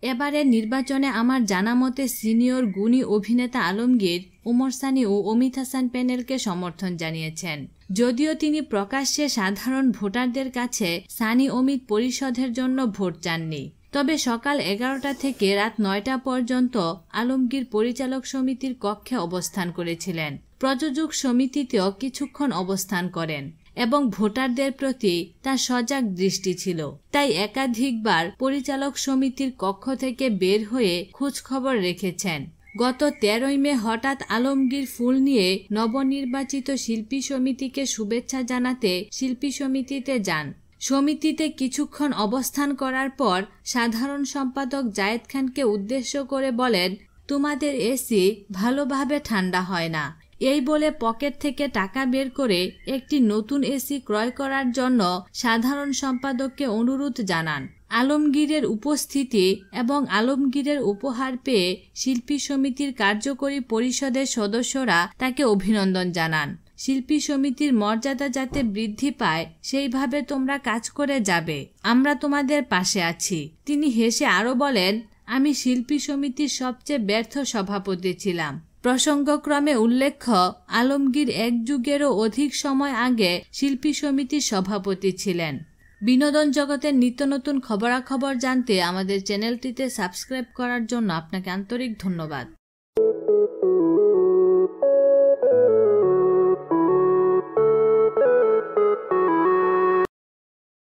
এবারের নির্বাচনে আমার জানা মতে সিনিয়র গুণী অভিনেতা আলমগীর, ওমর সানী ও অমিত হাসান প্যানেলকে সমর্থন জানিয়েছেন। যদিও তিনি প্রকাশ্যে সাধারণ ভোটারদের কাছে সানী অমিত পরিষদের জন্য ভোট চাননি, তবে সকাল 11টা থেকে রাত 9টা পর্যন্ত আলমগীর পরিচালক সমিতির কক্ষে অবস্থান করেছিলেন। প্রযোজক সমিতিতেও কিছুক্ষণ অবস্থান করেন এবং ভোটারদের প্রতি তার সজাগ দৃষ্টি ছিল। তাই একাধিকবার পরিচালক সমিতির কক্ষ থেকে বের হয়ে খোঁজখবর রেখেছেন। গত 13ই মে হঠাৎ আলমগীর ফুল নিয়ে নবনির্বাচিত শিল্পী সমিতিকে শুভেচ্ছা জানাতে শিল্পী সমিতিতে যান। সমিতিতে কিছুক্ষণ অবস্থান করার পর সাধারণ সম্পাদক জায়েদ খানকে উদ্দেশ্য করে বলেন, তোমাদের এসি ভালোভাবে ঠান্ডা হয় না। এই বলে পকেট থেকে টাকা বের করে একটি নতুন এসি ক্রয় করার জন্য সাধারণ সম্পাদককে অনুরোধ জানান। আলমগীরের উপস্থিতি এবং আলমগীরের উপহার পেয়ে শিল্পী সমিতির কার্যকরী পরিষদের সদস্যরা তাকে অভিনন্দন জানান। শিল্পী সমিতির মর্যাদা যাতে বৃদ্ধি পায় সেইভাবে তোমরা কাজ করে যাবে, আমরা তোমাদের পাশে আছি। তিনি হেসে আরো বলেন, আমি শিল্পী সমিতির সবচেয়ে ব্যর্থ সভাপতি ছিলাম। প্রসঙ্গক্রমে উল্লেখ্য, আলমগীর এক যুগেরও অধিক সময় আগে শিল্পী সমিতির সভাপতি ছিলেন। বিনোদন জগতের নিত্য নতুন খবরাখবর জানতে আমাদের চ্যানেলটিতে সাবস্ক্রাইব করার জন্য আপনাকে আন্তরিক ধন্যবাদ।